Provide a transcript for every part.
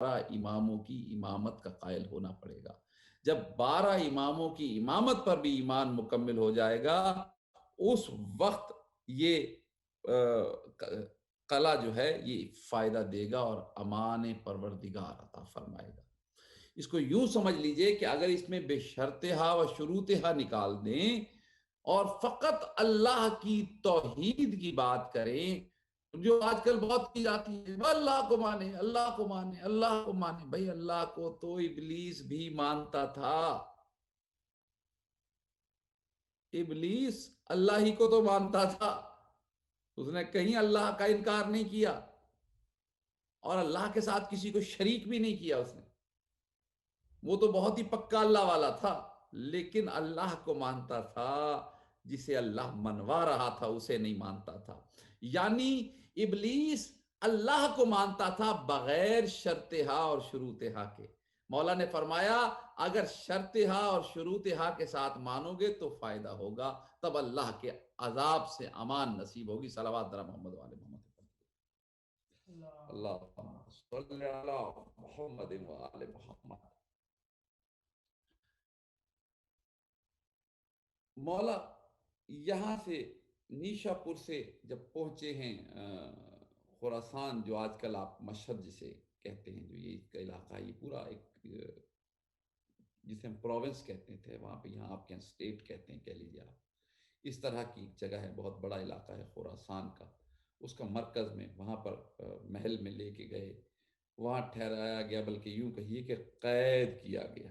اماموں کی امامت کا قائل ہونا پڑے گا۔ جب 12 اماموں کی امامت پر بھی ایمان مکمل ہو جائے گا، اس وقت یہ قلعہ جو ہے یہ فائدہ دے گا اور امان پروردگار عطا فرمائے گا۔ اس کو یوں سمجھ لیجئے کہ اگر اس میں بے شرطہا و شروطہا نکال دیں اور فقط اللہ کی توحید کی بات کریں، جو آج کل بہت کی جاتی ہے، اللہ کو مانے، اللہ کو مانے، اللہ کو مانے۔ بھئی اللہ کو تو ابلیس بھی مانتا تھا، ابلیس اللہ ہی کو تو مانتا تھا، اس نے کہیں اللہ کا انکار نہیں کیا اور اللہ کے ساتھ کسی کو شریک بھی نہیں کیا اس نے۔ وہ تو بہت ہی پکا اللہ والا تھا، لیکن اللہ کو مانتا تھا، جسے اللہ منوا رہا تھا اسے نہیں مانتا تھا۔ یعنی ابلیس اللہ کو مانتا تھا بغیر شرطہا اور شروطہا کے۔ مولا نے فرمایا اگر شرطہا اور شروطہا کے ساتھ مانو گے تو فائدہ ہوگا، تب اللہ کے عذاب سے امان نصیب ہوگی۔ صلوات در محمد و آل محمد۔ اللہم صلی علی محمد و آل محمد۔ مولا یہاں سے نیشا پور سے جب پہنچے ہیں خراسان، جو آج کل آپ مشہد جسے کہتے ہیں، جو یہ اس کا علاقہ، یہ پورا ایک جسے ہم پروونس کہتے تھے، وہاں پہ یہاں آپ کے یہاں اسٹیٹ کہتے ہیں، کہہ لیجیے آپ، اس طرح کی جگہ ہے، بہت بڑا علاقہ ہے خراسان کا۔ اس کا مرکز میں وہاں پر محل میں لے کے گئے، وہاں ٹھہرایا گیا، بلکہ یوں کہیے کہ قید کیا گیا۔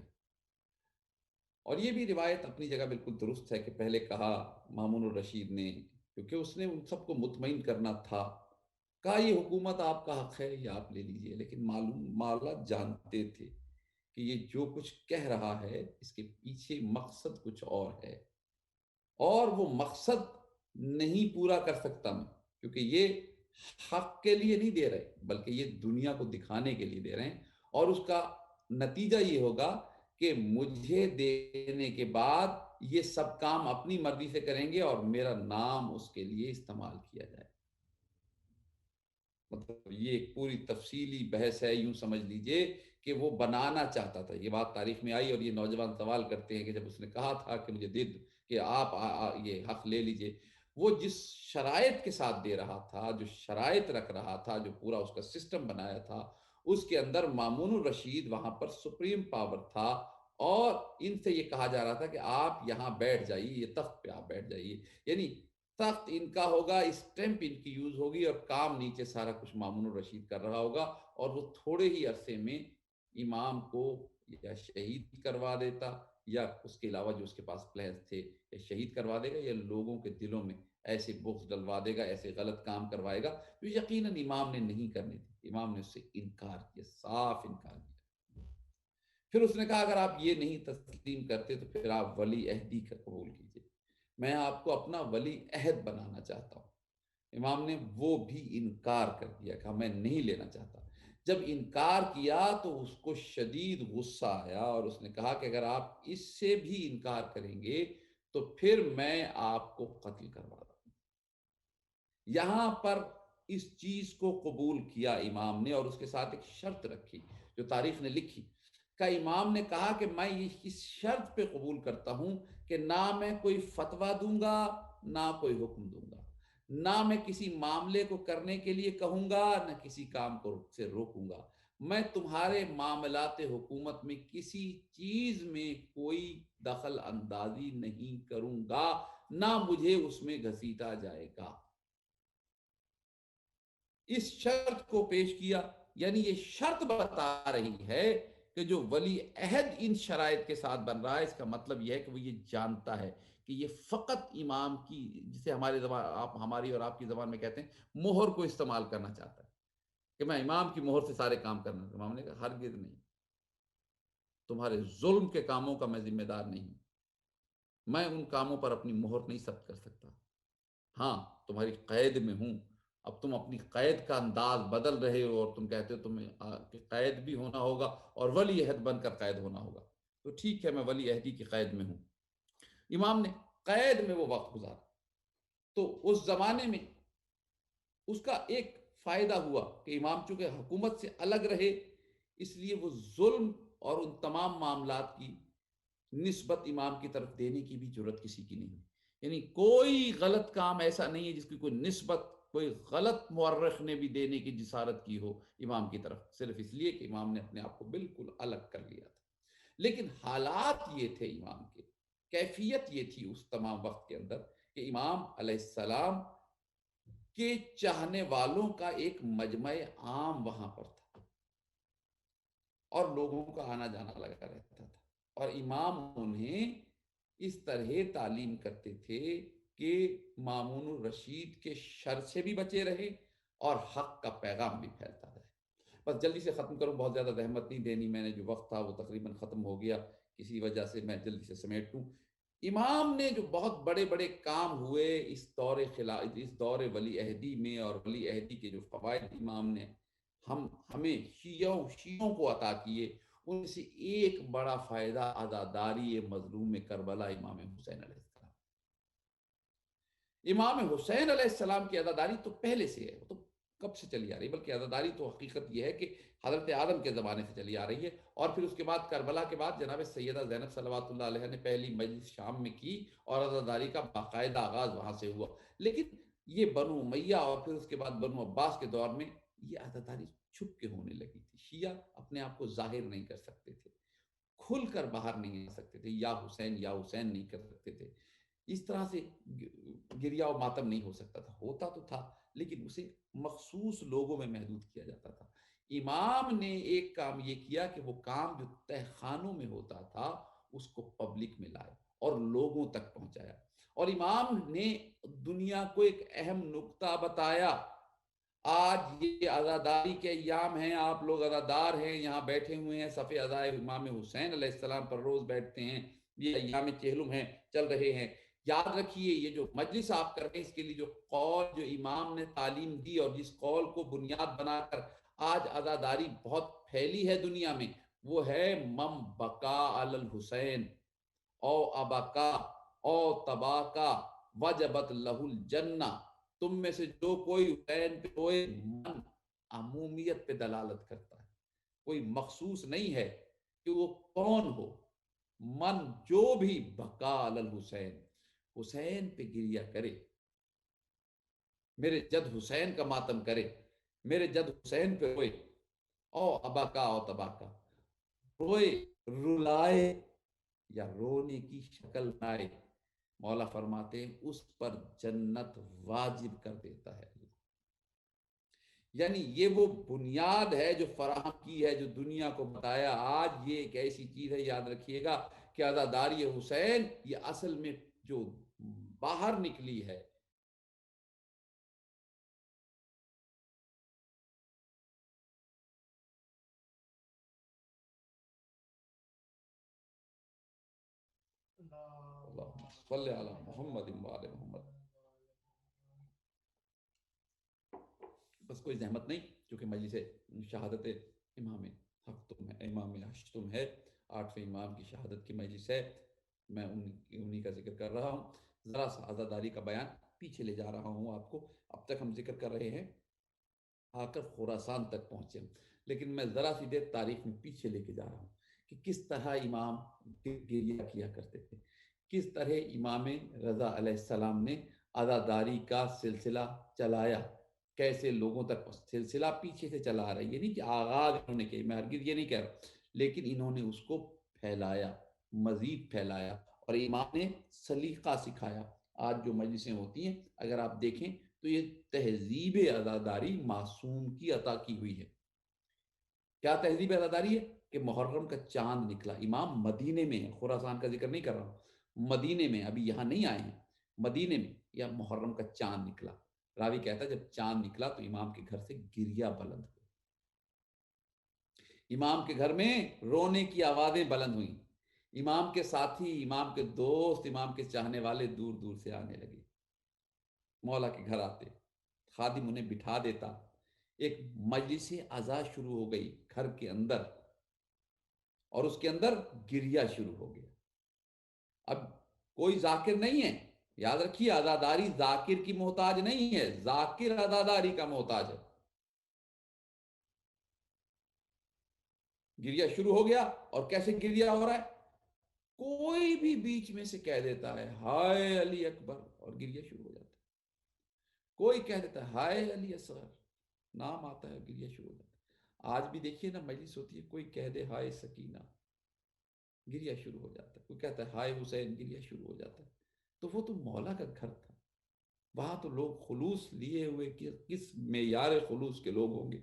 اور یہ بھی روایت اپنی جگہ بالکل درست ہے کہ پہلے کہا مامون الرشید نے، کیونکہ اس نے ان سب کو مطمئن کرنا تھا، کہا یہ حکومت آپ کا حق ہے، یہ آپ لے لیجئے، لیکن مولا جانتے تھے کہ یہ جو کچھ کہہ رہا ہے اس کے پیچھے مقصد کچھ اور ہے، اور وہ مقصد نہیں پورا کر سکتا میں، کیونکہ یہ حق کے لیے نہیں دے رہے، بلکہ یہ دنیا کو دکھانے کے لیے دے رہے ہیں، اور اس کا نتیجہ یہ ہوگا کہ مجھے دینے کے بعد یہ سب کام اپنی مرضی سے کریں گے اور میرا نام اس کے لیے استعمال کیا جائے۔ مطلب یہ ایک پوری تفصیلی بحث ہے، یوں سمجھ لیجئے کہ وہ بنانا چاہتا تھا۔ یہ بات تاریخ میں آئی، اور یہ نوجوان سوال کرتے ہیں کہ جب اس نے کہا تھا کہ مجھے دے دو، کہ آپ یہ حق لے لیجئے، وہ جس شرائط کے ساتھ دے رہا تھا، جو شرائط رکھ رہا تھا، جو پورا اس کا سسٹم بنایا تھا، اس کے اندر مامون الرشید وہاں پر سپریم پاور تھا، اور ان سے یہ کہا جا رہا تھا کہ آپ یہاں بیٹھ جائیے، یہ تخت پہ آپ بیٹھ جائیے، یعنی تخت ان کا ہوگا، اسٹیمپ ان کی یوز ہوگی، اور کام نیچے سارا کچھ مامون الرشید کر رہا ہوگا، اور وہ تھوڑے ہی عرصے میں امام کو یا شہید کروا دیتا، یا اس کے علاوہ جو اس کے پاس پلانز تھے، یا شہید کروا دے گا، یا لوگوں کے دلوں میں ایسے بغض ڈلوا دے گا، ایسے غلط کام کروائے گا جو یقیناً امام نے نہیں کرنے تھے۔ امام نے اس سے انکار کیا، صاف انکار کیا۔ پھر اس نے کہا اگر آپ یہ نہیں تسلیم کرتے تو پھر آپ ولی عہدی کا قبول کیجئے، میں آپ کو اپنا ولی عہد بنانا چاہتا ہوں۔ امام نے وہ بھی انکار کر دیا، کہا میں نہیں لینا چاہتا۔ جب انکار کیا تو اس کو شدید غصہ آیا، اور اس نے کہا کہ اگر آپ اس سے بھی انکار کریں گے تو پھر میں آپ کو قتل کروا دوں۔ یہاں پر اس چیز کو قبول کیا امام نے، اور اس کے ساتھ ایک شرط رکھی جو تاریخ نے لکھی، کہ امام نے کہا کہ میں اس شرط پہ قبول کرتا ہوں کہ نہ میں کوئی فتویٰ دوں گا، نہ کوئی حکم دوں گا، نہ میں کسی معاملے کو کرنے کے لیے کہوں گا، نہ کسی کام کو سے روکوں گا، میں تمہارے معاملات حکومت میں کسی چیز میں کوئی دخل اندازی نہیں کروں گا، نہ مجھے اس میں گھسیٹا جائے گا۔ اس شرط کو پیش کیا، یعنی یہ شرط بتا رہی ہے کہ جو ولی عہد ان شرائط کے ساتھ بن رہا ہے، اس کا مطلب یہ ہے کہ وہ یہ جانتا ہے کہ یہ فقط امام کی، جسے ہماری زبان، آپ ہماری اور آپ کی زبان میں کہتے ہیں، مہر کو استعمال کرنا چاہتا ہے، کہ میں امام کی مہر سے سارے کام کرنا۔ امام نے کہا ہرگز نہیں، تمہارے ظلم کے کاموں کا میں ذمہ دار نہیں ہوں، میں ان کاموں پر اپنی مہر نہیں ثبت کر سکتا، ہاں تمہاری قید میں ہوں۔ اب تم اپنی قید کا انداز بدل رہے ہو، اور تم کہتے ہو تمہیں قید بھی ہونا ہوگا اور ولی عہد بن کر قید ہونا ہوگا، تو ٹھیک ہے میں ولی عہدی کی قید میں ہوں۔ امام نے قید میں وہ وقت گزارا، تو اس زمانے میں اس کا ایک فائدہ ہوا کہ امام چونکہ حکومت سے الگ رہے، اس لیے وہ ظلم اور ان تمام معاملات کی نسبت امام کی طرف دینے کی بھی جرت کسی کی نہیں. یعنی کوئی غلط کام ایسا نہیں ہے جس کی کوئی نسبت کوئی غلط مورخ نے بھی دینے کی جسارت کی ہو امام کی طرف، صرف اس لیے کہ امام نے اپنے آپ کو بالکل الگ کر لیا تھا. لیکن حالات یہ تھے امام کے، کیفیت یہ تھی اس تمام وقت کے اندر کہ امام علیہ السلام کے چاہنے والوں کا ایک مجمع عام وہاں پر تھا اور لوگوں کا آنا جانا لگا رہتا تھا، اور امام انہیں اس طرح تعلیم کرتے تھے کہ مامون الرشید کے شر سے بھی بچے رہے اور حق کا پیغام بھی پھیلتا رہے. بس جلدی سے ختم کروں، بہت زیادہ زحمت نہیں دینی، میں نے جو وقت تھا وہ تقریباً ختم ہو گیا، کسی وجہ سے میں جلدی سے سمیٹ لوں. امام نے جو بہت بڑے بڑے کام ہوئے اس دور ولی عہدی میں، اور ولی عہدی کے جو فوائد امام نے ہمیں شیعوں کو عطا کیے، ان سے ایک بڑا فائدہ عزاداری مظلوم کربلا امام حسین علیہ السلام. امام حسین علیہ السلام کی عزاداری تو پہلے سے ہے، وہ تو کب سے چلی آ رہی ہے، بلکہ عزاداری تو حقیقت یہ ہے کہ حضرت آدم کے زمانے سے چلی آ رہی ہے. اور پھر اس کے بعد کربلا کے بعد جناب سیدہ زینب صلوات اللہ علیہ نے پہلی مجلس شام میں کی اور عزاداری کا باقاعدہ آغاز وہاں سے ہوا. لیکن یہ بنو امیہ اور پھر اس کے بعد بنو عباس کے دور میں یہ عزاداری چھپ کے ہونے لگی تھی. شیعہ اپنے آپ کو ظاہر نہیں کر سکتے تھے، کھل کر باہر نہیں آ سکتے تھے، یا حسین نہیں کر سکتے تھے. اس طرح سے گریا و ماتم نہیں ہو سکتا تھا، ہوتا تو تھا لیکن اسے مخصوص لوگوں میں محدود کیا جاتا تھا. امام نے ایک کام یہ کیا کہ وہ کام جو تہ خانوں میں ہوتا تھا اس کو پبلک میں لائے اور لوگوں تک پہنچایا. اور امام نے دنیا کو ایک اہم نقطہ بتایا. آج یہ عزاداری کے ایام ہیں، آپ لوگ عزادار ہیں، یہاں بیٹھے ہوئے ہیں، صف عزائے امام حسین علیہ السلام پر روز بیٹھتے ہیں، یہ ایام چہلم ہیں، چل رہے ہیں. یاد رکھیے یہ جو مجلس آپ کر رہے ہیں اس کے لیے جو قول جو امام نے تعلیم دی اور جس قول کو بنیاد بنا کر آج عزاداری بہت پھیلی ہے دنیا میں، وہ ہے مم بقا علی الحسین او ابکا او تباکا وجبت لہ الجنہ. تم میں سے جو کوئی حسین پہ روئے، من عمومیت پہ دلالت کرتا ہے، کوئی مخصوص نہیں ہے کہ وہ کون ہو. من جو بھی بقا علی الحسین، حسین پہ گریہ کرے، میرے جد حسین کا ماتم کرے، میرے جد حسین پہ روئے، او ابکا او تباکا، روئے، رلائے یا رونے کی شکل نائے، مولا فرماتے ہیں اس پر جنت واجب کر دیتا ہے. یعنی یہ وہ بنیاد ہے جو فراہم کی ہے، جو دنیا کو بتایا. آج یہ ایک ایسی چیز ہے، یاد رکھیے گا کہ عزاداری حسین یہ اصل میں جو باہر نکلی ہے. اللہم صلی علی محمد وعلی محمد. بس کوئی زحمت نہیں، چونکہ مجلس شہادت امام ہفتم ہے، امام ہشتم ہے، 8ویں امام کی شہادت کی مجلس ہے. میں انہی کا ذکر کر رہا ہوں. ذرا سا عزاداری کا بیان پیچھے لے جا رہا ہوں آپ کو. اب تک ہم ذکر کر رہے ہیں آ کر خراسان تک پہنچے، لیکن میں ذرا سی دیر تاریخ میں پیچھے لے کے جا رہا ہوں کہ کس طرح امام گریہ کیا کرتے تھے، کس طرح امام رضا علیہ السلام نے عزاداری کا سلسلہ چلایا، کیسے لوگوں تک سلسلہ پیچھے سے چلا رہا ہے. یہ نہیں کہ آغاز انہوں نے کیا، میں ہرگز یہ نہیں کہہ رہا، لیکن انہوں نے اس کو پھیلایا، مزید پھیلایا، اور امام نے سلیقہ سکھایا. آج جو مجلسیں ہوتی ہیں اگر آپ دیکھیں تو یہ تہذیب عزاداری معصوم کی عطا کی ہوئی ہے. کیا تہذیب عزاداری ہے کہ محرم کا چاند نکلا، امام مدینے میں ہے، خراسان کا ذکر نہیں کر رہا ہوں، مدینے میں، ابھی یہاں نہیں آئے ہیں، مدینے میں یا محرم کا چاند نکلا. راوی کہتا ہے جب چاند نکلا تو امام کے گھر سے گریہ بلند ہو، امام کے گھر میں رونے کی آوازیں بلند ہوئیں، امام کے ساتھی، امام کے دوست، امام کے چاہنے والے دور دور سے آنے لگے، مولا کے گھر آتے، خادم انہیں بٹھا دیتا، ایک مجلس عزا شروع ہو گئی گھر کے اندر، اور اس کے اندر گریہ شروع ہو گیا. اب کوئی ذاکر نہیں ہے، یاد رکھیے عزاداری ذاکر کی محتاج نہیں ہے، ذاکر عزاداری کا محتاج ہے. گریا شروع ہو گیا، اور کیسے گریا ہو رہا ہے؟ کوئی بھی بیچ میں سے کہہ دیتا ہے ہائے علی اکبر، اور گریا شروع ہو جاتا ہے۔ کوئی کہہ دیتا ہے ہائے علی اصغر، نام آتا ہے، گریا شروع ہو جاتا ہے۔ آج بھی دیکھیے نا، مجلس ہوتی ہے، کوئی کہہ دے ہائے سکینہ، گریا شروع ہو جاتا ہے۔ کوئی کہتا ہے ہائے حسین، گریا شروع ہو جاتا ہے۔ تو وہ تو مولا کا گھر تھا، وہاں تو لوگ خلوص لیے ہوئے، کس معیار خلوص کے لوگ ہوں گے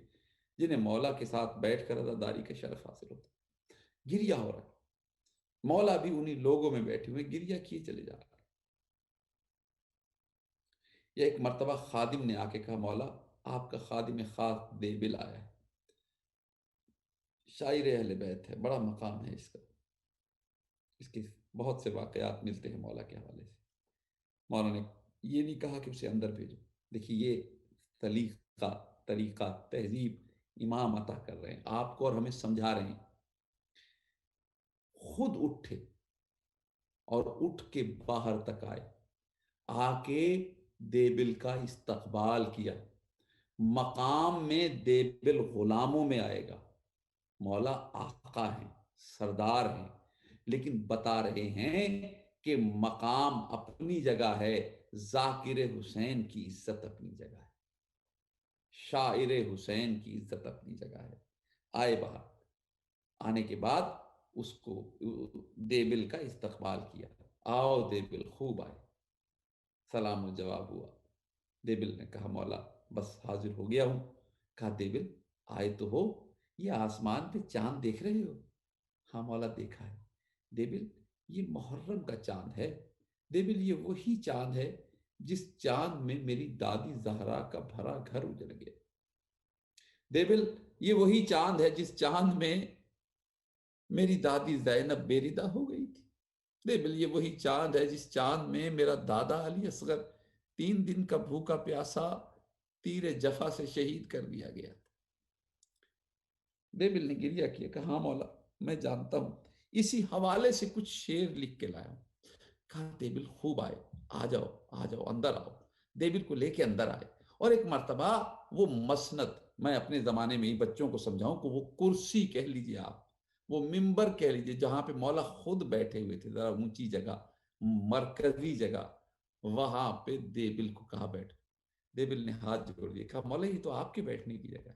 جنہیں مولا کے ساتھ بیٹھ کر عزاداری کا شرف حاصل ہوتا ہے۔ گریا ہو رہا ہے، مولا بھی انہی لوگوں میں بیٹھے ہوئے گریا کیے چلے جا رہے ہیں۔ یا ایک مرتبہ خادم نے آ کے کہا مولا آپ کا خادم خاص دیبل آیا ہے، شاعر اہل بیت ہے، بڑا مقام ہے اس کا، اس کے بہت سے واقعات ملتے ہیں مولا کے حوالے سے۔ مولا نے یہ نہیں کہا کہ اسے اندر بھیجو، دیکھیے یہ سلیقہ، طریقہ، تہذیب امام عطا کر رہے ہیں آپ کو اور ہمیں سمجھا رہے ہیں۔ خود اٹھے اور اٹھ کے باہر تک آئے، آ کے دیبل کا استقبال کیا۔ مقام میں دیبل غلاموں میں آئے گا، مولا آقا ہیں، سردار ہیں، لیکن بتا رہے ہیں کہ مقام اپنی جگہ ہے، ذاکر حسین کی عزت اپنی جگہ ہے، شاعر حسین کی عزت اپنی جگہ ہے۔ آئے باہر، آنے کے بعد اس کو دیبل کا استقبال کیا، آؤ دیبل، خوب آئے، سلام و جواب ہوا۔ دیبل نے کہا مولا بس حاضر ہو گیا ہوں۔ کہا دیبل آئے تو ہو، یہ آسمان پہ چاند دیکھ رہے ہو؟ ہاں مولا دیکھا ہے۔ دیبل یہ محرم کا چاند ہے، دیبل یہ وہی چاند ہے جس چاند میں میری دادی زہرا کا بھرا گھر اجڑ گیا۔ دیبل یہ وہی چاند ہے جس چاند میں میری دادی زینب بیردہ ہو گئی تھی۔ دیبل یہ وہی چاند ہے جس چاند میں میرا دادا علی اصغر 3 دن کا بھوکا پیاسا تیر جفا سے شہید کر دیا گیا تھا۔ دیبل نے گریہ کیا، کہا ہاں مولا میں جانتا ہوں، اسی حوالے سے کچھ شعر لکھ کے لایا ہوں۔ کہا دیبل خوب آئے، آ جاؤ آ جاؤ، اندر آؤ۔ دیبل کو لے کے اندر آئے، اور ایک مرتبہ وہ مسند، میں اپنے زمانے میں ہی بچوں کو سمجھاؤں کہ وہ کرسی کہہ لیجیے آپ، وہ ممبر کہہ لیجیے، جہاں پہ مولا خود بیٹھے ہوئے تھے، ذرا اونچی جگہ، مرکزی جگہ، وہاں پہ دیبل کو کہا بیٹھ۔ دیبل نے ہاتھ جوڑ دیے، کہا مولا یہ تو آپ کے بیٹھنے کی جگہ ہے،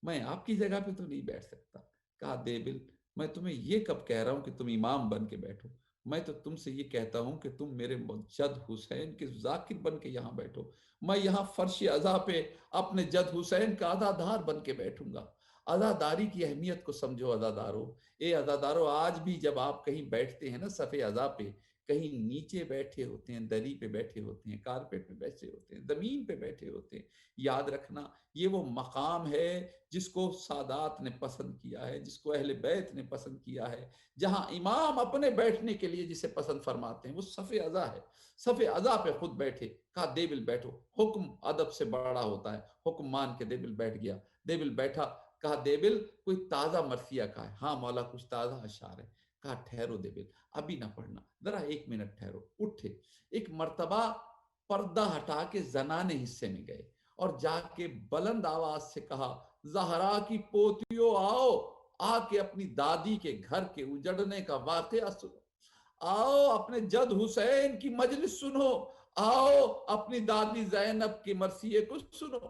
میں آپ کی جگہ پہ تو نہیں بیٹھ سکتا۔ کہا دیبل میں تمہیں یہ کب کہہ رہا ہوں کہ تم امام بن کے بیٹھو، میں تو تم سے یہ کہتا ہوں کہ تم میرے جد حسین کے ذاکر بن کے یہاں بیٹھو، میں یہاں فرش عزا پہ اپنے جد حسین کا عزادار بن کے بیٹھوں گا۔ عزاداری کی اہمیت کو سمجھو عزادارو، اے عزادارو، آج بھی جب آپ کہیں بیٹھتے ہیں نا صف عزا پہ، کہیں نیچے بیٹھے ہوتے ہیں، دری پہ بیٹھے ہوتے ہیں، کارپیٹ پہ بیٹھے ہوتے ہیں، زمین پہ بیٹھے ہوتے ہیں، یاد رکھنا یہ وہ مقام ہے جس کو سادات نے پسند کیا ہے، جس کو اہل بیت نے پسند کیا ہے، جہاں امام اپنے بیٹھنے کے لیے جسے پسند فرماتے ہیں وہ صف عزا ہے۔ صف عزا پہ خود بیٹھے، کہا دیبل بیٹھو، حکم ادب سے بڑا ہوتا ہے، حکم مان کے دیبل بیٹھ گیا۔ دیبل بیٹھا، کہا دیبل کوئی تازہ مرثیہ کا ہے؟ ہاں مولا کچھ تازہ اشعار ہے۔ کہا ٹھہرو دیبل، ابھی نہ پڑھنا، ذرا 1 منٹ ٹھہرو۔ اٹھے، ایک مرتبہ پردہ ہٹا کے زنانے حصے میں گئے، اور جا کے بلند آواز سے کہا زہرا کی پوتیوں آؤ، آ کے اپنی دادی کے گھر کے اجڑنے کا واقعہ سنو، آؤ اپنے جد حسین کی مجلس سنو، آؤ اپنی دادی زینب کے مرثیے کو سنو۔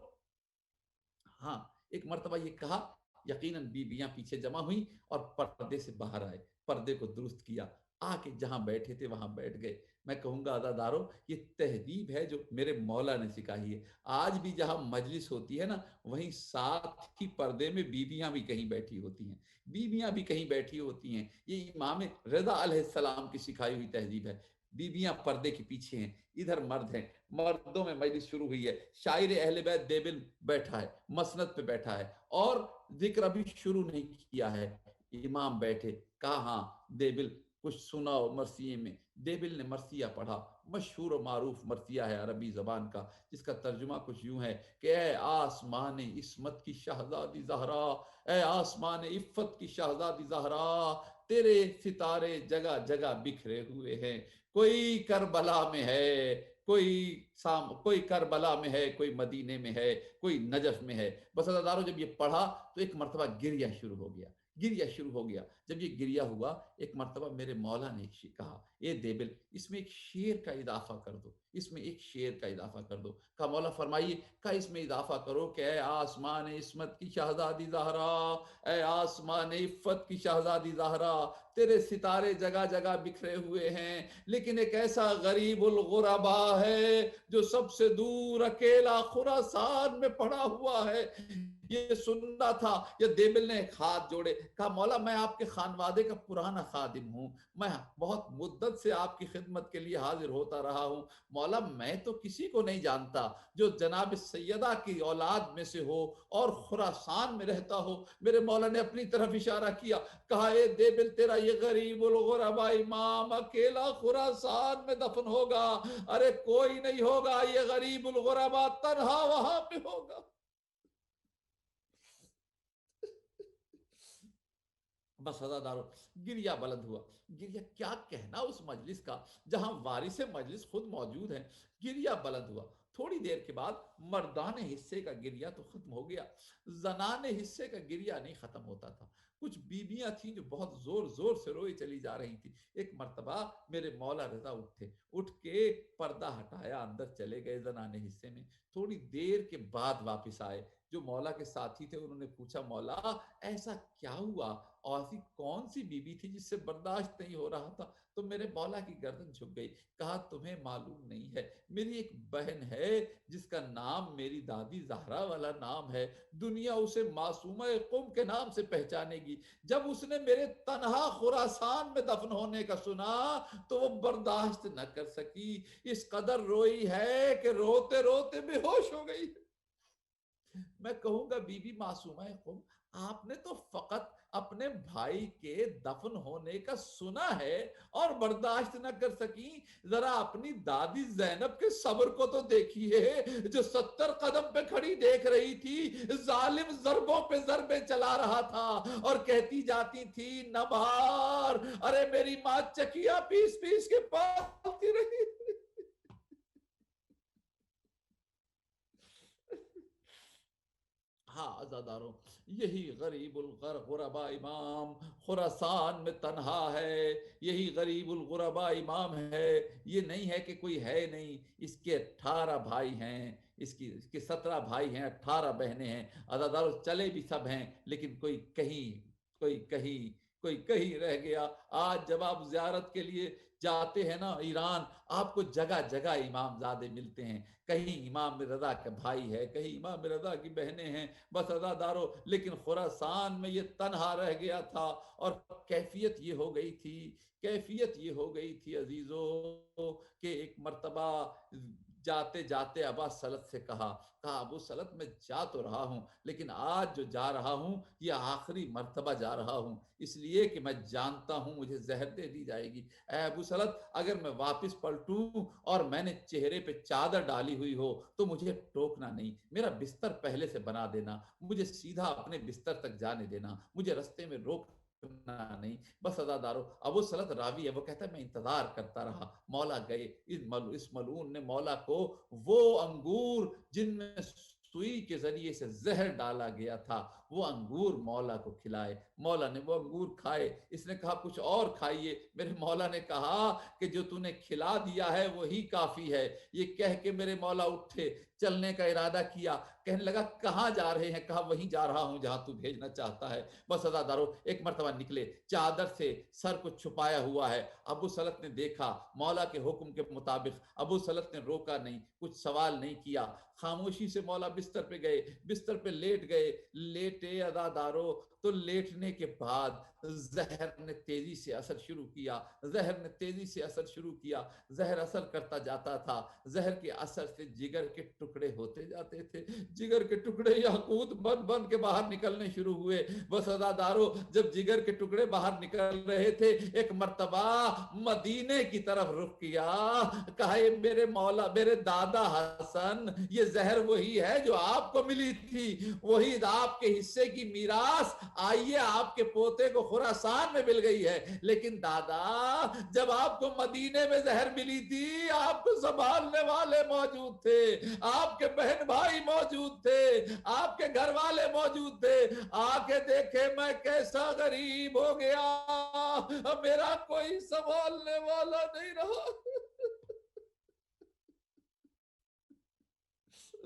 ہاں ایک مرتبہ یہ کہا، یقیناً بیویاں پیچھے جمع ہوئیں اور پردے سے باہر آئے، پردے کو درست کیا، آ کے جہاں بیٹھے تھے وہاں بیٹھ گئے۔ میں کہوں گا عزادارو یہ تہذیب ہے جو میرے مولا نے سکھائی ہے۔ آج بھی جہاں مجلس ہوتی ہے نا، وہیں ساتھ ہی پردے میں بیویاں بھی کہیں بیٹھی ہوتی ہیں، بیویاں بھی کہیں بیٹھی ہوتی ہیں۔ یہ امام رضا علیہ السلام کی سکھائی ہوئی تہذیب ہے۔ بیویاں پردے کے پیچھے ہیں، ادھر مرد ہیں، مردوں میں مجلس شروع ہوئی ہے، شاعر اہل بیت دیبل بیٹھا ہے، مسند پہ بیٹھا ہے، اور ذکر ابھی شروع نہیں کیا ہے، امام بیٹھے۔ کہا ہاں دیبل کچھ سناؤ مرثیے میں۔ دیبل نے مرثیہ پڑھا، مشہور و معروف مرثیہ ہے عربی زبان کا، جس کا ترجمہ کچھ یوں ہے کہ اے آسمان عصمت کی شہزادی زہرا، اے آسمان عفت کی شہزادی زہرا، تیرے ستارے جگہ جگہ بکھرے ہوئے ہیں، کوئی کربلا میں ہے، کوئی کربلا میں ہے، کوئی مدینے میں ہے، کوئی نجف میں ہے۔ بس عزادارو جب یہ پڑھا تو ایک مرتبہ گریہ شروع ہو گیا، گریا شروع ہو گیا. جب یہ گریا ہوا ایک مرتبہ میرے مولا نے کہا اے دیبل اس میں ایک شیر کا اضافہ کر دو, اس میں ایک شیر کا اضافہ کر دو. کہا مولا فرمائیے. کہا اس میں اضافہ کرو کہ اے آسمان عصمت کی شہزادی زہرا, اے آسمان عفت کی شہزادی زہرا, تیرے ستارے جگہ جگہ بکھرے ہوئے ہیں, لیکن ایک ایسا غریب الغربا ہے جو سب سے دور اکیلا خراسان میں پڑا ہوا ہے, یہ سننا تھا. یہ دیبل نے ایک ہاتھ جوڑے. کہا مولا میں آپ کے خانوادے کا پرانا خادم ہوں, میں بہت مدت سے آپ کی خدمت کے لیے حاضر ہوتا رہا ہوں. مولا میں تو کسی کو نہیں جانتا جو جناب سیدہ کی اولاد میں سے ہو اور خراسان میں رہتا ہو. میرے مولا نے اپنی طرف اشارہ کیا. کہا اے دیبل تیرا یہ غریب الغربا امام اکیلا خراسان میں دفن ہوگا. ارے کوئی نہیں ہوگا, یہ غریب الغربا تنہا وہاں پہ ہوگا. بس ازادارو گریا بلند ہوا. گریا کیا کہنا اس مجلس کا جہاں وارث مجلس خود موجود ہیں. گریا بلند ہوا. تھوڑی دیر کے بعد مردان حصے کا گریا تو ختم ہو گیا, زنان حصے کا گریا نہیں ختم ہوتا تھا. کچھ بیویاں تھیں جو بہت زور زور سے روئی چلی جا رہی تھی. ایک مرتبہ میرے مولا رضا اٹھے, اٹھ کے پردہ ہٹایا, اندر چلے گئے زنان حصے میں. تھوڑی دیر کے بعد واپس آئے. جو مولا کے ساتھی تھے انہوں نے پوچھا مولا ایسا کیا ہوا, اور ایسی کون سی بیوی تھی جس سے برداشت نہیں ہو رہا تھا. تو میرے مولا کی گردن جھک گئی. کہا تمہیں معلوم نہیں ہے, میری ایک بہن ہے جس کا نام میری دادی زہرا والا نام ہے. دنیا اسے معصومہ قم کے نام سے پہچانے گی. جب اس نے میرے تنہا خراسان میں دفن ہونے کا سنا تو وہ برداشت نہ کر سکی, اس قدر روئی ہے کہ روتے روتے بے ہوش ہو گئی. میں کہوں گا بی بی معصومہ قم, آپ نے تو فقط اپنے بھائی کے دفن ہونے کا سنا ہے اور برداشت نہ کر سکی. ذرا اپنی دادی زینب کے صبر کو تو دیکھیے, جو 70 قدم پہ کھڑی دیکھ رہی تھی, ظالم ضربوں پہ ضربیں چلا رہا تھا اور کہتی جاتی تھی نبھار. ارے میری ماں چکیا پیس پیس کے پالتی رہی. ہاں عزاداروں, یہی غریب الغربا امام خراسان میں تنہا ہے. یہی غریب الغربا امام ہے. یہ نہیں ہے کہ کوئی ہے نہیں, اس کے 18 بھائی ہیں, اس کے 17 بھائی ہیں, 18 بہنیں ہیں. عزاداروں چلے بھی سب ہیں, لیکن کوئی کہیں کوئی کہیں کوئی کہیں رہ گیا. آج جب آپ زیارت کے لیے جاتے ہیں نا ایران, آپ کو جگہ جگہ امام زادے ملتے ہیں. کہیں امام رضا کا بھائی ہے, کہیں امام رضا کی بہنیں ہیں. بس عزادارو لیکن خراسان میں یہ تنہا رہ گیا تھا. اور کیفیت یہ ہو گئی تھی, کیفیت یہ ہو گئی تھی عزیزو, کہ ایک مرتبہ جاتے جاتے ابا سلط سے کہا ابو سلط میں جا تو رہا ہوں, لیکن آج جو جا رہا ہوں یہ آخری مرتبہ جا رہا ہوں, اس لیے کہ میں جانتا ہوں مجھے زہر دے دی جائے گی. اے ابو سلط اگر میں واپس پلٹوں اور میں نے چہرے پہ چادر ڈالی ہوئی ہو تو مجھے ٹوکنا نہیں, میرا بستر پہلے سے بنا دینا, مجھے سیدھا اپنے بستر تک جانے دینا, مجھے رستے میں روکنا نہیں. بس عزادارو ابو سلط راوی ہے, وہ کہتا ہے میں انتظار کرتا رہا. مولا گئے, اس ملعون نے مولا کو وہ انگور جن میں سوئی کے ذریعے سے زہر ڈالا گیا تھا وہ انگور مولا کو کھلائے. مولا نے وہ انگور کھائے. اس نے کہا کچھ اور کھائیے. میرے مولا نے کہا کہ جو تو نے کھلا دیا ہے وہی کافی ہے. یہ کہہ کے میرے مولا اٹھے, چلنے کا ارادہ کیا. کہنے لگا کہاں جا رہے ہیں؟ کہا وہیں جا رہا ہوں جہاں تو بھیجنا چاہتا ہے. بس عزادارو ایک مرتبہ نکلے, چادر سے سر کو چھپایا ہوا ہے. ابو سلط نے دیکھا, مولا کے حکم کے مطابق ابو سلط نے روکا نہیں, کچھ سوال نہیں کیا. خاموشی سے مولا بستر پہ گئے, بستر پہ لیٹ گئے. لیٹے عزادارو تو لیٹنے کے بعد زہر نے تیزی سے اثر شروع کیا, زہر نے تیزی سے اثر شروع کیا. زہر اثر کرتا جاتا تھا. زہر کے اثر سے جگر کے ٹکڑے ہوتے جاتے تھے. جگر کے ٹکڑے یاقوت بن بن کے باہر نکلنے شروع ہوئے. بس عزادارو جب جگر کے ٹکڑے باہر نکل رہے تھے, ایک مرتبہ مدینے کی طرف رخ کیا. کہا میرے مولا, میرے دادا حسن, یہ زہر وہی ہے جو آپ کو ملی تھی, وہی آپ کے حصے کی میراث آئیے آپ کے پوتے کو خراسان میں مل گئی ہے، لیکن دادا جب آپ کو مدینے میں زہر ملی تھی آپ کو سنبھالنے والے موجود تھے، آپ کے بہن بھائی موجود تھے، آپ کے گھر والے موجود تھے، آ کے دیکھے میں کیسا غریب ہو گیا، میرا کوئی سنبھالنے والا نہیں رہا۔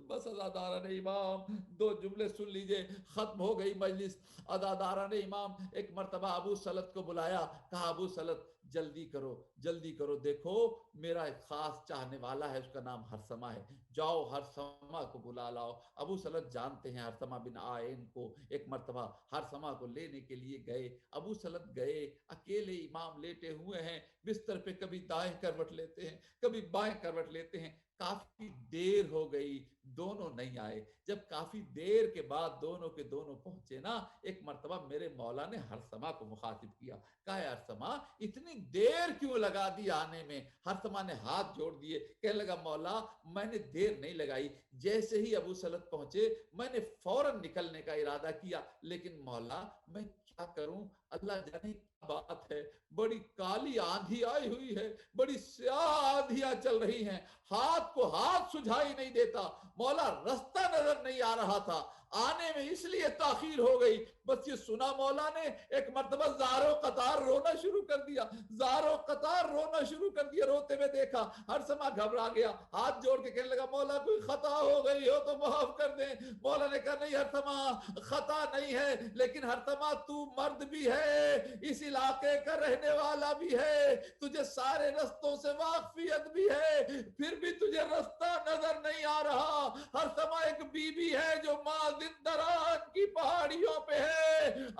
بس ازاداران امام دو جملے سن لیجئے، ختم ہو گئی مجلس۔ ازاداران امام ایک مرتبہ ابو سلط کو بلایا، کہا ابو سلط جلدی کرو جلدی کرو، دیکھو میرا ایک خاص چاہنے والا ہے، اس کا نام ہرسمہ ہے، جاؤ ہرسمہ کو بلا لاؤ۔ ابو سلط جانتے ہیں ہرسمہ بن آئین کو، ایک مرتبہ ہرسمہ کو لینے کے لیے گئے، ابو سلط گئے، اکیلے امام لیٹے ہوئے ہیں بستر پہ، کبھی دائیں کروٹ لیتے ہیں کبھی بائیں کروٹ لیتے ہیں، کافی دیر ہو گئی دونوں نہیں آئے۔ جب کافی دیر کے بعد دونوں کے دونوں پہنچے نا، ایک مرتبہ میرے مولا نے ہرسمہ کو مخاطب کیا، کہا ہرسمہ اتنی دیر کیوں لگا دی آنے میں؟ ہرسمہ نے ہاتھ جوڑ دیے، کہنے لگا مولا میں نے دیر نہیں لگائی، جیسے ہی ابو سلط پہنچے میں نے فوراً نکلنے کا ارادہ کیا، لیکن مولا میں کیا کروں، اللہ جانے کیا بات ہے، بڑی کالی آندھی آئی ہوئی ہے، بڑی سیاہ آندھیاں چل رہی ہیں، ہاتھ کو ہاتھ سجھائی نہیں دیتا، مولا رستہ نظر نہیں آ رہا تھا، آنے میں اس لیے تاخیر ہو گئی۔ بس یہ سنا مولا نے، ایک مرتبہ زارو قطار رونا شروع کر دیا، زارو قطار رونا شروع کر دیا، روتے ہوئے دیکھا ہرسمہ گھبرا گیا، ہاتھ جوڑ کے کہنے لگا مولا کوئی خطا ہو گئی ہو تو معاف کر دیں۔ مولا نے کہا نہیں ہرسمہ خطا نہیں ہے، لیکن ہرسمہ تو مرد بھی ہے، اس علاقے کا رہنے والا بھی ہے، تجھے سارے رستوں سے واقفیت بھی ہے، پھر بھی تجھے رستہ نظر نہیں آ رہا۔ ہرسمہ ایک بی بی ہے جو مازندران کی پہاڑیوں پہ ہے،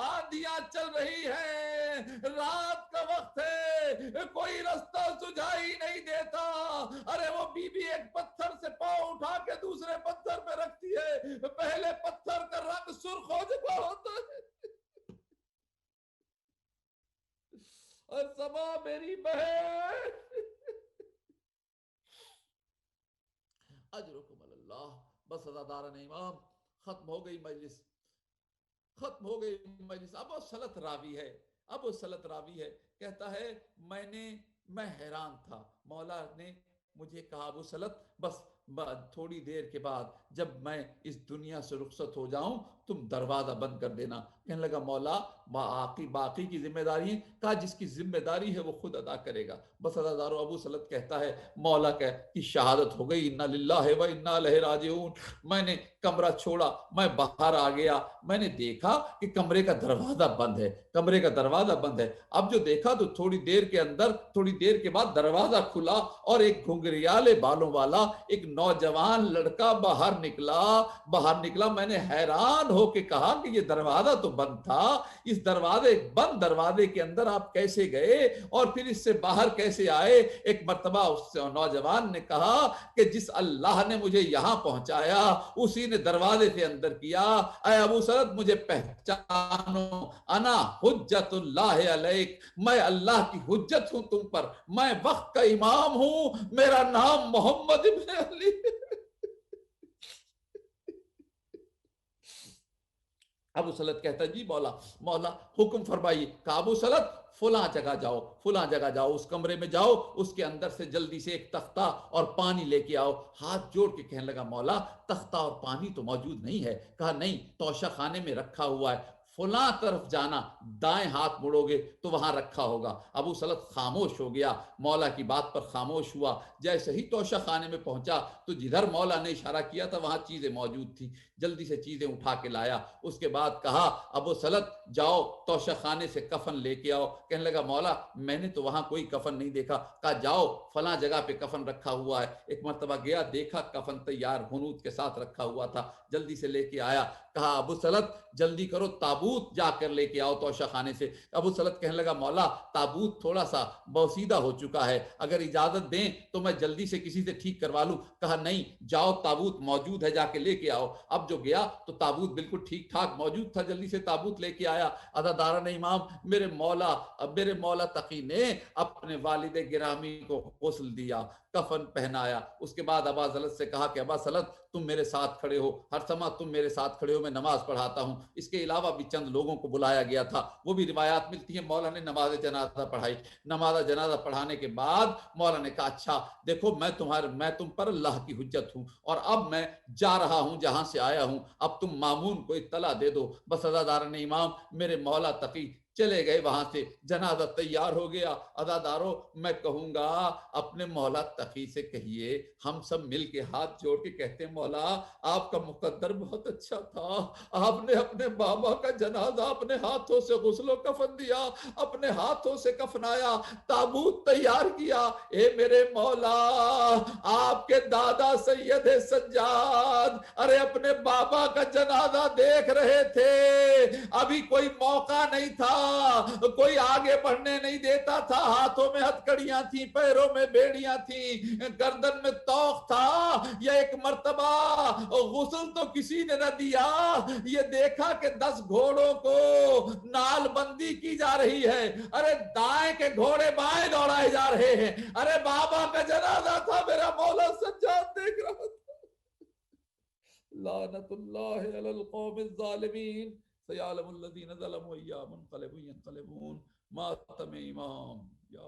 آندھیاں چل رہی ہیں، رات کا وقت ہے، کوئی رستہ سجھائی نہیں دیتا۔ ارے وہ بی بی ایک پتھر سے پاؤں اٹھا کے دوسرے پتھر پہ رکھتی ہے، پہلے پتھر کا رنگ سرخ ہو چکا ہوتا ہے۔ ہرسمہ میری بہن، اجرکم اللہ۔ بس ازاداران امام ختم ہو گئی مجلس، ختم ہو گئی مجلس۔ ابو سلط راوی ہے، ابو سلط راوی ہے، کہتا ہے میں حیران تھا، مولا نے مجھے کہا ابو سلط بس تھوڑی دیر کے بعد جب میں اس دنیا سے رخصت ہو جاؤں تم دروازہ بند کر دینا۔ کہنے لگا مولا باقی کی ذمہ داری ہے؟ کہا جس کی ذمہ داری ہے وہ خود ادا کرے گا۔ بس ازادارو ابو سلط کہتا ہے مولا کی شہادت ہو گئی، انا للہ و انا الیہ راجعون۔ میں نے کمرہ چھوڑا، میں باہر آ گیا، میں نے دیکھا کہ کمرے کا دروازہ بند ہے، کمرے کا دروازہ بند ہے۔ اب جو دیکھا تو تھوڑی دیر کے بعد دروازہ کھلا اور ایک گھنگریالے بالوں والا ایک نوجوان لڑکا باہر نکلا۔ میں نے حیران ہو کے کہا کہ یہ دروازہ تو بند تھا، اس بند دروازے کے اندر آپ کیسے گئے اور پھر اس سے باہر کیسے آئے؟ ایک مرتبہ اس نوجوان نے کہا کہ جس اللہ نے مجھے یہاں پہنچایا اسی نے دروازے سے اندر کیا۔ اے ابو سلط مجھے پہچانو، انا حجت اللہ علیک، میں اللہ کی حجت ہوں تم پر، میں وقت کا امام ہوں، میرا نام محمد ابن علی۔ ابو سلط کہتا ہے جی مولا حکم فرمائیے۔ کہا ابو سلط فلاں جگہ جاؤ، اس کمرے میں جاؤ، اس کے اندر سے جلدی سے ایک تختہ اور پانی لے کے آؤ۔ ہاتھ جوڑ کے کہنے لگا مولا تختہ اور پانی تو موجود نہیں ہے۔ کہا نہیں توشہ خانے میں رکھا ہوا ہے، فلاں طرف جانا، دائیں ہاتھ مڑو گے تو وہاں رکھا ہوگا۔ ابو سلط خاموش ہو گیا، مولا کی بات پر خاموش ہوا۔ جیسے ہی توشہ خانے میں پہنچا تو جدھر مولا نے اشارہ کیا تھا وہاں چیزیں موجود تھی، جلدی سے چیزیں اٹھا کے لایا۔ اس کے بعد کہا ابو سلط جاؤ توشہ خانے سے کفن لے کے آؤ۔ کہنے لگا مولا میں نے تو وہاں کوئی کفن نہیں دیکھا۔ کہا جاؤ فلاں جگہ پہ کفن رکھا ہوا ہے۔ ایک مرتبہ گیا، دیکھا کفن تیار ہنود کے ساتھ رکھا ہوا تھا، جلدی سے لے کے آیا۔ کہا ابو سلط جلدی کرو تابوت جا کر لے کے آؤ توشہ خانے سے۔ ابو سلط کہنے لگا مولا تابوت تھوڑا سا بوسیدہ ہو چکا ہے، اگر اجازت دیں تو میں جلدی سے کسی سے ٹھیک کروا لوں۔ کہا نہیں جاؤ تابوت موجود ہے، جا کے لے کے آؤ۔ اب جو گیا تو تابوت بالکل ٹھیک ٹھاک موجود تھا، جلدی سے تابوت لے کے آیا۔ عزاداران امام میرے مولا تقی نے اپنے والد گرامی کو غسل دیا، کفن پہنایا. اس کے بعد ابا زلط سے کہا کہ ابا زلط تم میرے ساتھ کھڑے ہو, ہر سما تم میرے ساتھ کھڑے ہو, میں نماز پڑھاتا ہوں. اس کے علاوہ بھی چند لوگوں کو بلایا گیا تھا, وہ بھی روایات ملتی ہیں. مولا نے نماز جنازہ پڑھائی. نماز جنازہ پڑھانے کے بعد مولا نے کہا اچھا دیکھو میں تم پر اللہ کی حجت ہوں, اور اب میں جا رہا ہوں جہاں سے آیا ہوں, اب تم مامون کو اطلاع دے دو. بس عزاداران امام میرے مولا تقی چلے گئے وہاں سے. جنازہ تیار ہو گیا. عزادارو میں کہوں گا اپنے مولا تقی سے کہیے, ہم سب مل کے ہاتھ جوڑ کے کہتے ہیں مولا آپ کا مقدر بہت اچھا تھا, آپ نے اپنے بابا کا جنازہ اپنے ہاتھوں سے غسل و کفن دیا, اپنے ہاتھوں سے کفنایا, تابوت تیار کیا. اے میرے مولا آپ کے دادا سید سجاد ارے اپنے بابا کا جنازہ دیکھ رہے تھے, ابھی کوئی موقع نہیں تھا, کوئی آگے بڑھنے نہیں دیتا تھا. ہاتھوں میں ہتھکڑیاں تھیں, پیروں میں بیڑیاں تھیں, گردن میں توق تھا. یہ ایک مرتبہ غسل تو کسی نے نہ دیا, یہ دیکھا کہ 10 گھوڑوں کو نال بندی کی جا رہی ہے. ارے دائیں کے گھوڑے بائیں دوڑائے جا رہے ہیں. ارے بابا کا جنازہ تھا, میرا مولا سجاد دیکھ رہا تھا. لعنت اللہ علی القوم الظالمین سیعلم الذین ظلموا ایام منقلبون ماتم امام. یا